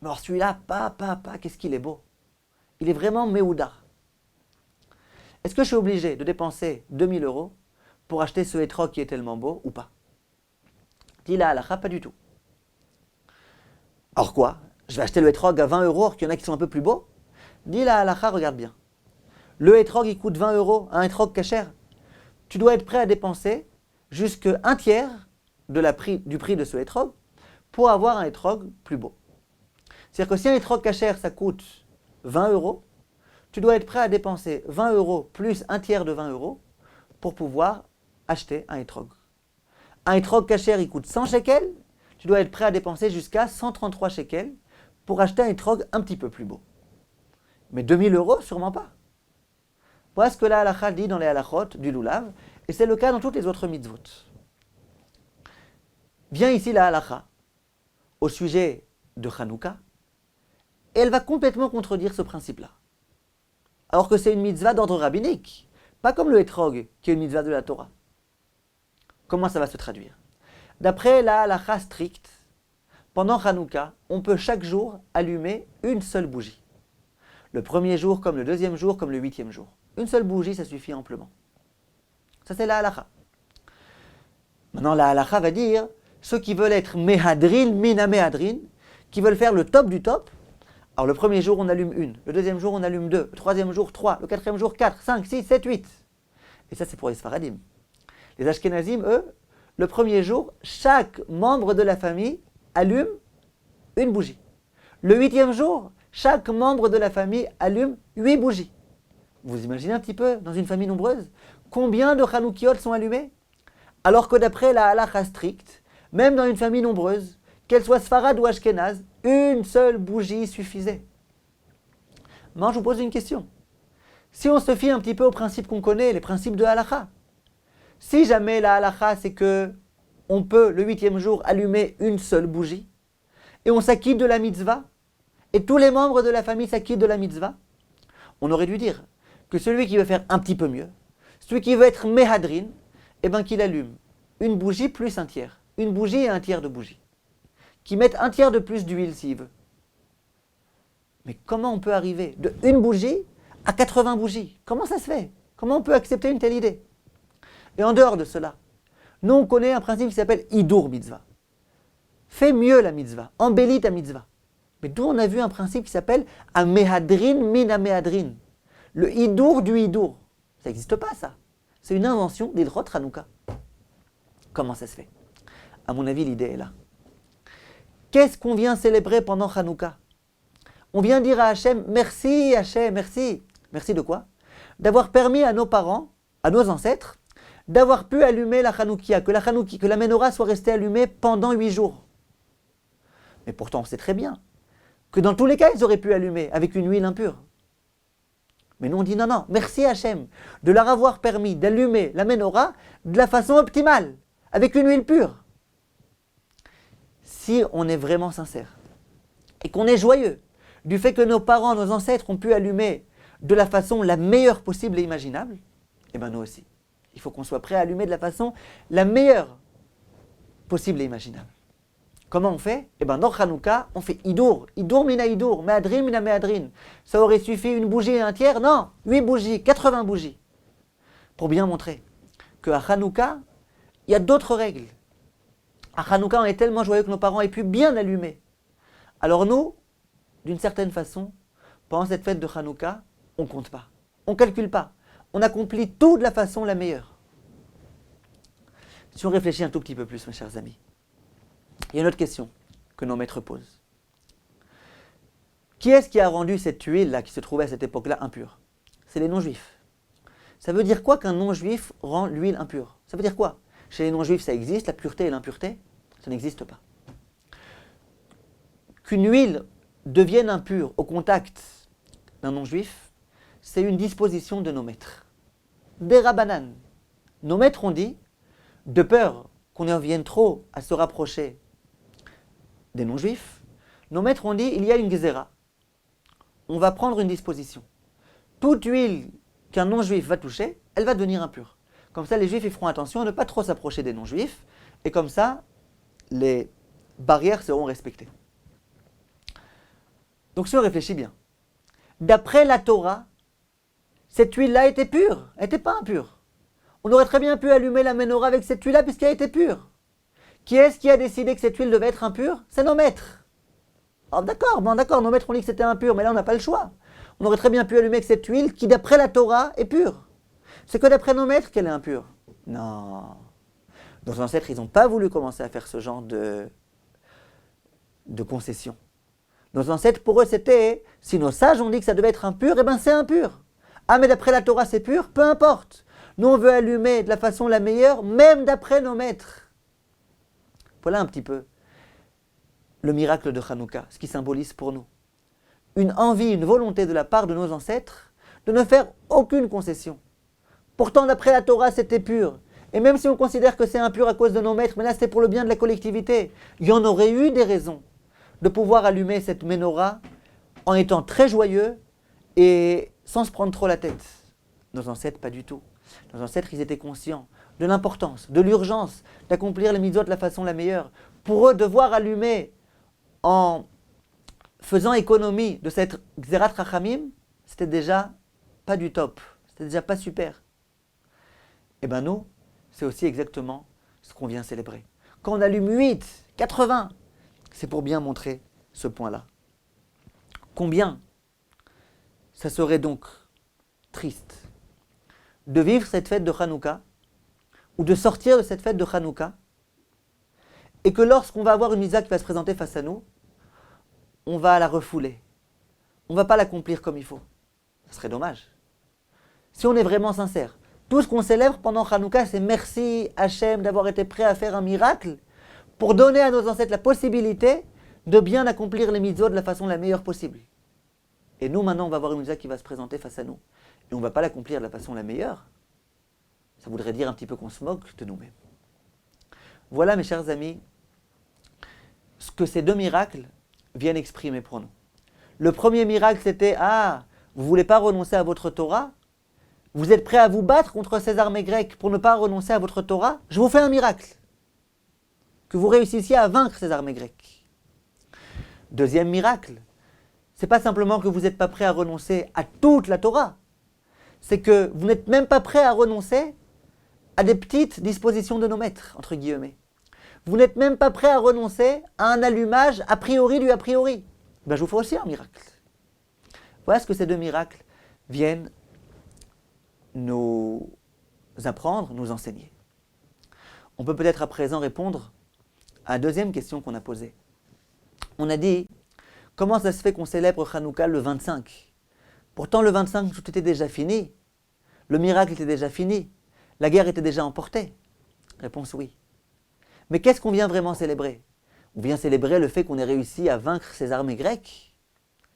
Mais alors celui-là, qu'est-ce qu'il est beau. Il est vraiment méouda. Est-ce que je suis obligé de dépenser 2000 euros pour acheter ce etrog qui est tellement beau ou pas? Dit la halakha, pas du tout. Alors quoi? Je vais acheter le etrog à 20 euros, alors qu'il y en a qui sont un peu plus beaux? Dit la halakha, regarde bien. Le etrog, il coûte 20 euros, un etrog kasher. Tu dois être prêt à dépenser jusqu'à un tiers du prix de ce etrog pour avoir un etrog plus beau. C'est-à-dire que si un etrog kasher, ça coûte 20 euros, tu dois être prêt à dépenser 20 euros plus un tiers de 20 euros pour pouvoir acheter un etrog. Un etrog kasher, il coûte 100 shekels, tu dois être prêt à dépenser jusqu'à 133 shekels pour acheter un etrog un petit peu plus beau. Mais 2000 euros, sûrement pas. Voilà ce que la halakha dit dans les halakhot du lulav, et c'est le cas dans toutes les autres mitzvot. Vient ici la halakha au sujet de Hanouka, et elle va complètement contredire ce principe-là. Alors que c'est une mitzvah d'ordre rabbinique, pas comme le etrog, qui est une mitzvah de la Torah. Comment ça va se traduire? D'après la halakha stricte, pendant Hanouka, on peut chaque jour allumer une seule bougie. Le premier jour, comme le deuxième jour, comme le 8e jour. Une seule bougie, ça suffit amplement. Ça, c'est la halakha. Maintenant, la halakha va dire, ceux qui veulent être mehadrin, mina mehadrin, qui veulent faire le top du top, alors le premier jour, on allume une, le deuxième jour, on allume deux, le troisième jour, 3, le quatrième jour, 4, 5, 6, 7, 8. Et ça, c'est pour les Sfaradim. Les Ashkénazim, eux, le premier jour, chaque membre de la famille allume une bougie. Le 8e jour, chaque membre de la famille allume 8 bougies. Vous imaginez un petit peu, dans une famille nombreuse, combien de Hanoukiot sont allumés? Alors que d'après la halakha stricte, même dans une famille nombreuse, qu'elle soit Sfarad ou Ashkénaze, une seule bougie suffisait. Moi, je vous pose une question. Si on se fie un petit peu aux principes qu'on connaît, les principes de halakha, si jamais la halakha c'est que on peut le 8e jour allumer une seule bougie, et on s'acquitte de la mitzvah, et tous les membres de la famille s'acquittent de la mitzvah, on aurait dû dire que celui qui veut faire un petit peu mieux, celui qui veut être mehadrin, eh bien qu'il allume une bougie plus un tiers, une bougie et un tiers de bougie, qu'il mette un tiers de plus d'huile s'il veut. Mais comment on peut arriver de une bougie à 80 bougies? Comment ça se fait? Comment on peut accepter une telle idée? Et en dehors de cela, nous on connaît un principe qui s'appelle Hidur Mitzvah. Fais mieux la mitzvah, embellis ta mitzvah. Mais d'où on a vu un principe qui s'appelle Amehadrin min Amehadrin. Le Hidur du Hidur. Ça n'existe pas ça. C'est une invention d'Hilchot Hanouka. Comment ça se fait? À mon avis, l'idée est là. Qu'est-ce qu'on vient célébrer pendant Hanouka? On vient dire à Hachem, merci Hachem, merci. Merci de quoi? D'avoir permis à nos parents, à nos ancêtres, d'avoir pu allumer la Hanoukia, que la menorah soit restée allumée pendant 8 jours. Mais pourtant, on sait très bien que dans tous les cas, ils auraient pu allumer avec une huile impure. Mais nous, on dit non, non, merci Hachem de leur avoir permis d'allumer la menorah de la façon optimale, avec une huile pure. Si on est vraiment sincère et qu'on est joyeux du fait que nos parents, nos ancêtres ont pu allumer de la façon la meilleure possible et imaginable, eh bien nous aussi. Il faut qu'on soit prêt à allumer de la façon la meilleure possible et imaginable. Comment on fait? Eh bien dans Hanouka, on fait Hidur, Hidur mina Hidur, Mehadrin mina Mehadrin. Ça aurait suffi une bougie et un tiers? Non, 8 bougies, 80 bougies. Pour bien montrer qu'à Hanouka, il y a d'autres règles. À Hanouka, on est tellement joyeux que nos parents aient pu bien allumer. Alors nous, d'une certaine façon, pendant cette fête de Hanouka, on ne compte pas, on ne calcule pas. On accomplit tout de la façon la meilleure. Si on réfléchit un tout petit peu plus, mes chers amis, il y a une autre question que nos maîtres posent. Qui est-ce qui a rendu cette huile-là, qui se trouvait à cette époque-là, impure? C'est les non-juifs. Ça veut dire quoi qu'un non-juif rend l'huile impure? Ça veut dire quoi? Chez les non-juifs, ça existe, la pureté et l'impureté? Ça n'existe pas. Qu'une huile devienne impure au contact d'un non-juif, c'est une disposition de nos maîtres. Des rabbanan. Nos maîtres ont dit, de peur qu'on en vienne trop à se rapprocher des non-juifs, nos maîtres ont dit, il y a une gezéra. On va prendre une disposition. Toute huile qu'un non-juif va toucher, elle va devenir impure. Comme ça, les juifs ils feront attention à ne pas trop s'approcher des non-juifs, et comme ça, les barrières seront respectées. Donc si on réfléchit bien, d'après la Torah, cette huile-là était pure, elle n'était pas impure. On aurait très bien pu allumer la menorah avec cette huile-là puisqu'elle était pure. Qui est-ce qui a décidé que cette huile devait être impure? C'est nos maîtres. Oh, d'accord, nos maîtres ont dit que c'était impur, mais là on n'a pas le choix. On aurait très bien pu allumer avec cette huile qui, d'après la Torah, est pure. C'est que d'après nos maîtres qu'elle est impure. Non. Nos ancêtres, ils n'ont pas voulu commencer à faire ce genre de concession. Nos ancêtres, pour eux, c'était, si nos sages ont dit que ça devait être impur, eh bien c'est impur. Ah, mais d'après la Torah, c'est pur? Peu importe. Nous, on veut allumer de la façon la meilleure, même d'après nos maîtres. Voilà un petit peu le miracle de Hanouka, ce qui symbolise pour nous. Une envie, une volonté de la part de nos ancêtres de ne faire aucune concession. Pourtant, d'après la Torah, c'était pur. Et même si on considère que c'est impur à cause de nos maîtres, mais là, c'était pour le bien de la collectivité. Il y en aurait eu des raisons de pouvoir allumer cette menorah en étant très joyeux et sans se prendre trop la tête. Nos ancêtres, pas du tout. Nos ancêtres, ils étaient conscients de l'importance, de l'urgence d'accomplir les mitzvot de la façon la meilleure. Pour eux, devoir allumer en faisant économie de cette Xerat Rachamim, c'était déjà pas du top, c'était déjà pas super. Et bien nous, c'est aussi exactement ce qu'on vient célébrer. Quand on allume 8, 80, c'est pour bien montrer ce point-là. Combien ça serait donc triste de vivre cette fête de Hanouka ou de sortir de cette fête de Hanouka, et que lorsqu'on va avoir une mitzvah qui va se présenter face à nous, on va la refouler. On ne va pas l'accomplir comme il faut. Ce serait dommage. Si on est vraiment sincère, tout ce qu'on célèbre pendant Hanouka, c'est merci Hachem d'avoir été prêt à faire un miracle pour donner à nos ancêtres la possibilité de bien accomplir les mitzvot de la façon la meilleure possible. Et nous, maintenant, on va avoir une mitzvah qui va se présenter face à nous. Et on ne va pas l'accomplir de la façon la meilleure. Ça voudrait dire un petit peu qu'on se moque de nous-mêmes. Voilà, mes chers amis, ce que ces deux miracles viennent exprimer pour nous. Le premier miracle, c'était « Ah, vous ne voulez pas renoncer à votre Torah? Vous êtes prêt à vous battre contre ces armées grecques pour ne pas renoncer à votre Torah? Je vous fais un miracle. Que vous réussissiez à vaincre ces armées grecques. » Deuxième miracle, c'est pas simplement que vous n'êtes pas prêt à renoncer à toute la Torah. C'est que vous n'êtes même pas prêt à renoncer à des petites dispositions de nos maîtres, entre guillemets. Vous n'êtes même pas prêt à renoncer à un allumage a priori du a priori. Ben, je vous fais aussi un miracle. Voilà ce que ces deux miracles viennent nous apprendre, nous enseigner. On peut peut-être à présent répondre à la deuxième question qu'on a posée. On a dit, comment ça se fait qu'on célèbre Hanouka le 25? Pourtant le 25, tout était déjà fini. Le miracle était déjà fini. La guerre était déjà emportée. Réponse oui. Mais qu'est-ce qu'on vient vraiment célébrer? On vient célébrer le fait qu'on ait réussi à vaincre ces armées grecques.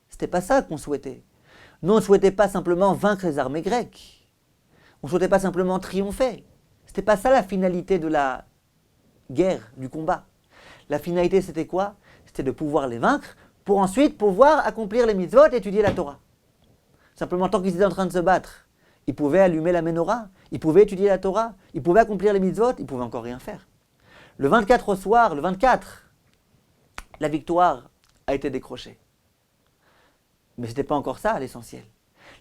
C'était pas ça qu'on souhaitait. Nous, on ne souhaitait pas simplement vaincre les armées grecques. On ne souhaitait pas simplement triompher. C'était pas ça la finalité de la guerre, du combat. La finalité, c'était quoi? C'était de pouvoir les vaincre pour ensuite pouvoir accomplir les mitzvot et étudier la Torah. Simplement, tant qu'ils étaient en train de se battre, ils pouvaient allumer la menorah, ils pouvaient étudier la Torah, ils pouvaient accomplir les mitzvot, ils pouvaient encore rien faire. Le 24 au soir, le 24, la victoire a été décrochée. Mais ce n'était pas encore ça l'essentiel.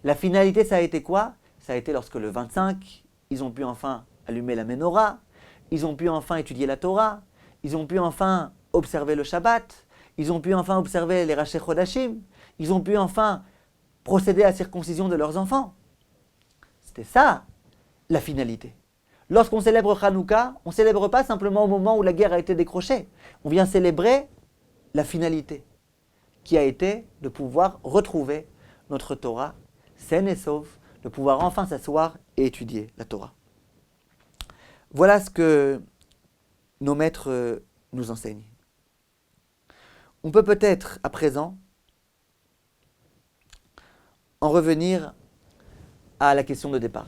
La finalité, ça a été quoi? Ça a été lorsque le 25, ils ont pu enfin allumer la menorah, ils ont pu enfin étudier la Torah, ils ont pu enfin observer le Shabbat, ils ont pu enfin observer les Rashi Chodashim, ils ont pu enfin procéder à la circoncision de leurs enfants. C'était ça, la finalité. Lorsqu'on célèbre Hanouka, on ne célèbre pas simplement au moment où la guerre a été décrochée. On vient célébrer la finalité, qui a été de pouvoir retrouver notre Torah saine et sauve, de pouvoir enfin s'asseoir et étudier la Torah. Voilà ce que nos maîtres nous enseignent. On peut peut-être, à présent, en revenir à la question de départ.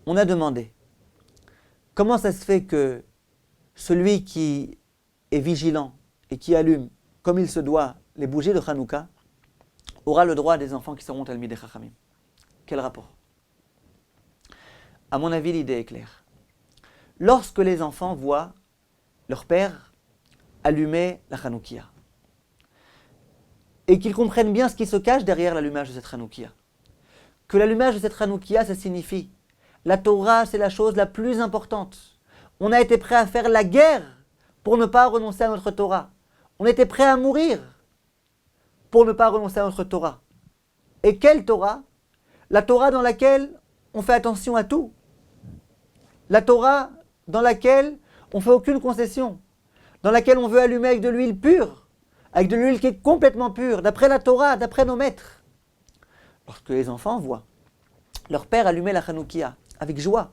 On a demandé, comment ça se fait que celui qui est vigilant et qui allume, comme il se doit, les bougies de Hanouka, aura le droit des enfants qui seront Talmidei Chachamim? Quel rapport? À mon avis, l'idée est claire. Lorsque les enfants voient leur père allumer la Hanoukia, et qu'ils comprennent bien ce qui se cache derrière l'allumage de cette Hanoukia, que l'allumage de cette Hanoukia, ça signifie la Torah, c'est la chose la plus importante. On a été prêt à faire la guerre pour ne pas renoncer à notre Torah. On était prêt à mourir pour ne pas renoncer à notre Torah. Et quelle Torah? La Torah dans laquelle on fait attention à tout. La Torah dans laquelle on ne fait aucune concession. Dans laquelle on veut allumer avec de l'huile pure. Avec de l'huile qui est complètement pure, d'après la Torah, d'après nos maîtres. Lorsque les enfants voient leur père allumer la Hanoukia avec joie,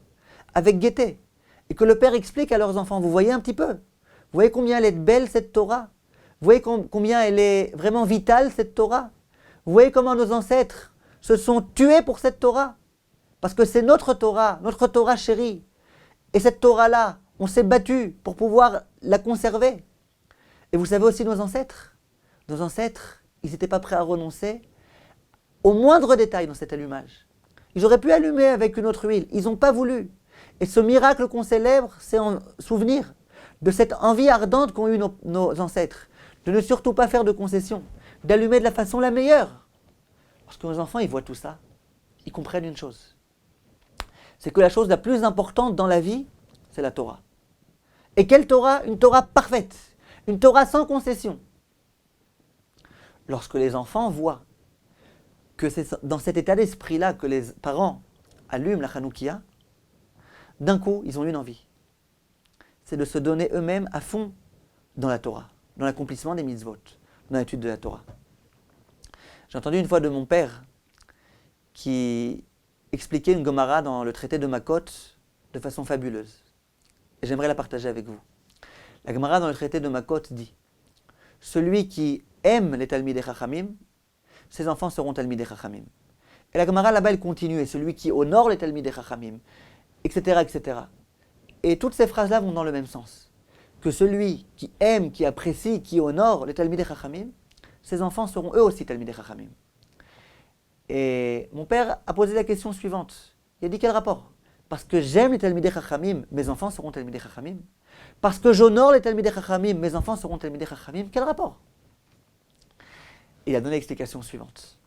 avec gaieté, et que le père explique à leurs enfants, vous voyez un petit peu, vous voyez combien elle est belle cette Torah, vous voyez combien elle est vraiment vitale cette Torah, vous voyez comment nos ancêtres se sont tués pour cette Torah, parce que c'est notre Torah chérie, et cette Torah-là, on s'est battu pour pouvoir la conserver. Et vous savez aussi nos ancêtres, ils n'étaient pas prêts à renoncer au moindre détail dans cet allumage. Ils auraient pu allumer avec une autre huile, ils n'ont pas voulu. Et ce miracle qu'on célèbre, c'est en souvenir de cette envie ardente qu'ont eu nos ancêtres, de ne surtout pas faire de concessions, d'allumer de la façon la meilleure. Lorsque nos enfants ils voient tout ça, ils comprennent une chose. C'est que la chose la plus importante dans la vie, c'est la Torah. Et quelle Torah? Une Torah parfaite, une Torah sans concession. Lorsque les enfants voient que c'est dans cet état d'esprit-là que les parents allument la Hanoukia, d'un coup, ils ont une envie. C'est de se donner eux-mêmes à fond dans la Torah, dans l'accomplissement des mitzvot, dans l'étude de la Torah. J'ai entendu une fois de mon père qui expliquait une Gemara dans le traité de Makot de façon fabuleuse. Et j'aimerais la partager avec vous. La Gemara dans le traité de Makot dit « Celui qui aime les Talmidei Chachamim, ses enfants seront Talmidei Chachamim. » Et la Gemara là-bas, elle continue « Et celui qui honore les Talmidei Chachamim, etc. etc. » Et toutes ces phrases-là vont dans le même sens. Que celui qui aime, qui apprécie, qui honore les Talmidei Chachamim, ses enfants seront eux aussi Talmidei Chachamim. Et mon père a posé la question suivante. Il a dit quel rapport? Parce que j'aime les Talmidei Chachamim, mes enfants seront Talmidei Chachamim. Parce que j'honore les Talmidei Chachamim, mes enfants seront Talmidei Chachamim. Quel rapport? Il a donné l'explication suivante.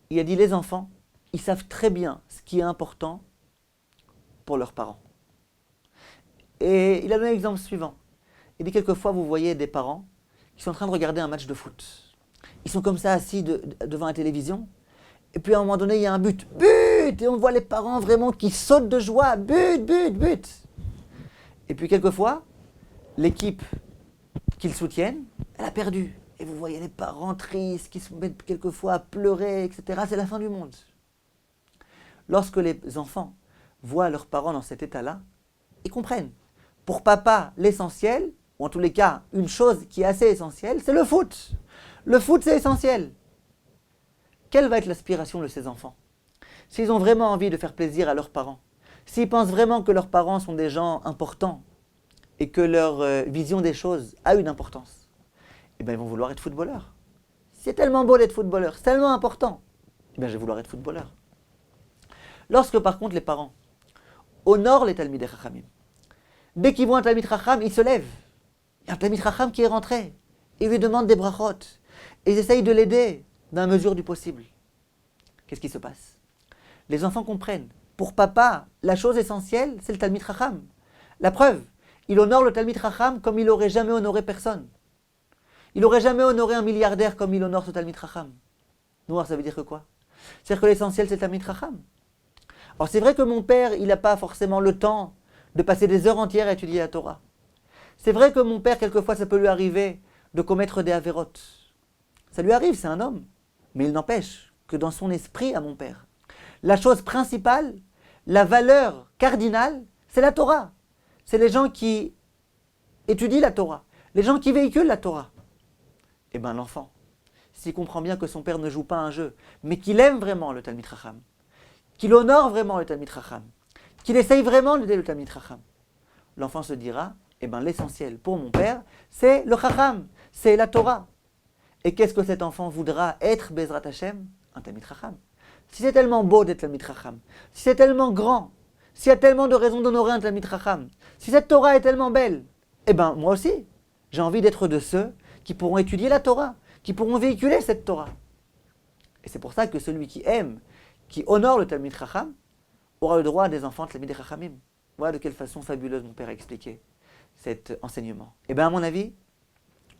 Il a dit les enfants, ils savent très bien ce qui est important pour leurs parents. Et il a donné l'exemple suivant. Il dit quelquefois vous voyez des parents qui sont en train de regarder un match de foot. Ils sont comme ça assis devant la télévision. Et puis à un moment donné, il y a un but. But! Et on voit les parents vraiment qui sautent de joie. But, but, but! Et puis quelquefois, l'équipe qu'ils soutiennent, elle a perdu. Et vous voyez les parents tristes qui se mettent quelquefois à pleurer, etc. C'est la fin du monde. Lorsque les enfants voient leurs parents dans cet état-là, ils comprennent. Pour papa, l'essentiel, ou en tous les cas, une chose qui est assez essentielle, c'est le foot. Le foot, c'est essentiel. Quelle va être l'aspiration de ces enfants? S'ils ont vraiment envie de faire plaisir à leurs parents, s'ils pensent vraiment que leurs parents sont des gens importants et que leur vision des choses a une importance, eh bien ils vont vouloir être footballeurs. C'est tellement beau d'être footballeur, c'est tellement important, eh bien je vais vouloir être footballeur. Lorsque par contre les parents honorent les Talmidei Chachamim, dès qu'ils voient un Talmid Chacham, ils se lèvent. Il y a un Talmid Chacham qui est rentré, ils lui demandent des brachot, et ils essayent de l'aider dans la mesure du possible. Qu'est-ce qui se passe? Les enfants comprennent. Pour papa, la chose essentielle, c'est le Talmid Chacham. La preuve, il honore le Talmid Chacham comme il n'aurait jamais honoré personne. Il n'aurait jamais honoré un milliardaire comme il honore ce Talmid Chacham. Noir, ça veut dire que quoi? C'est-à-dire que l'essentiel, c'est le Talmid Chacham. Alors c'est vrai que mon père, il n'a pas forcément le temps de passer des heures entières à étudier la Torah. C'est vrai que mon père, quelquefois, ça peut lui arriver de commettre des avérotes. Ça lui arrive, c'est un homme. Mais il n'empêche que dans son esprit, à mon père, la chose principale, la valeur cardinale, c'est la Torah. C'est les gens qui étudient la Torah, les gens qui véhiculent la Torah. Eh bien l'enfant, s'il comprend bien que son père ne joue pas un jeu, mais qu'il aime vraiment le Talmid Chacham, qu'il honore vraiment le Talmid Chacham, qu'il essaye vraiment d'aider le Talmid Chacham, l'enfant se dira, eh bien l'essentiel pour mon père, c'est le Chacham, c'est la Torah. Et qu'est-ce que cet enfant voudra être, Bezrat Hashem? Un Talmid Chacham. Si c'est tellement beau d'être Talmid Chacham, si c'est tellement grand, s'il y a tellement de raisons d'honorer un Talmid Chacham, si cette Torah est tellement belle, eh bien moi aussi, j'ai envie d'être de ceux qui pourront étudier la Torah, qui pourront véhiculer cette Torah. Et c'est pour ça que celui qui aime, qui honore le Talmid Chacham, aura le droit à des enfants Talmidei Chachamim. Voilà de quelle façon fabuleuse mon père a expliqué cet enseignement. Et bien à mon avis,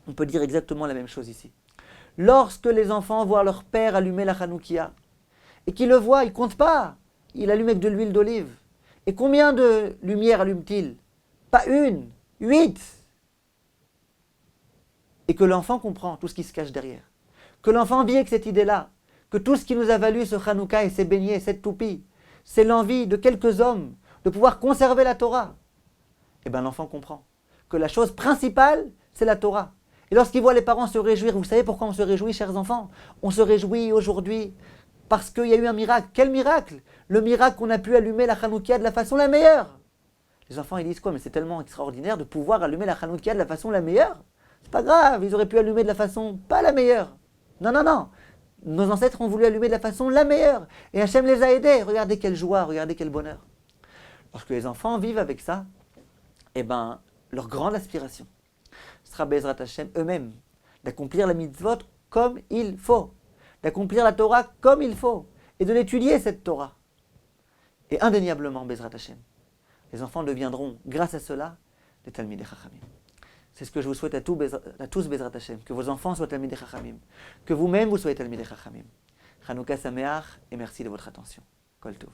on peut dire exactement la même chose ici. Lorsque les enfants voient leur père allumer la Hanoukia, et qu'ils le voient, ils ne comptent pas. Il allume avec de l'huile d'olive. Et combien de lumières allume-t-il? Pas une, 8. Et que l'enfant comprend tout ce qui se cache derrière. Que l'enfant vit avec cette idée-là. Que tout ce qui nous a valu ce Hanouka et ces beignets, cette toupie, c'est l'envie de quelques hommes de pouvoir conserver la Torah. Eh bien l'enfant comprend que la chose principale, c'est la Torah. Et lorsqu'il voit les parents se réjouir, vous savez pourquoi on se réjouit, chers enfants? On se réjouit aujourd'hui parce qu'il y a eu un miracle. Quel miracle? Le miracle qu'on a pu allumer la Hanoukia de la façon la meilleure. Les enfants, ils disent quoi? Mais c'est tellement extraordinaire de pouvoir allumer la Hanoukia de la façon la meilleure. C'est pas grave, ils auraient pu allumer de la façon pas la meilleure. Non, non, non. Nos ancêtres ont voulu allumer de la façon la meilleure. Et Hachem les a aidés. Regardez quelle joie, regardez quel bonheur. Lorsque les enfants vivent avec ça, eh ben, leur grande aspiration sera Bezrat Hashem eux-mêmes, d'accomplir la mitzvot comme il faut, d'accomplir la Torah comme il faut, et de l'étudier cette Torah. Et indéniablement, Bezrat Hashem, les enfants deviendront, grâce à cela, des Talmidei Chachamim. C'est ce que je vous souhaite à tous Bezrat Hashem, que vos enfants soient Talmidei Chachamim, que vous-même vous soyez Talmidei Chachamim. Chanukah Sameach, et merci de votre attention. Kol Tov.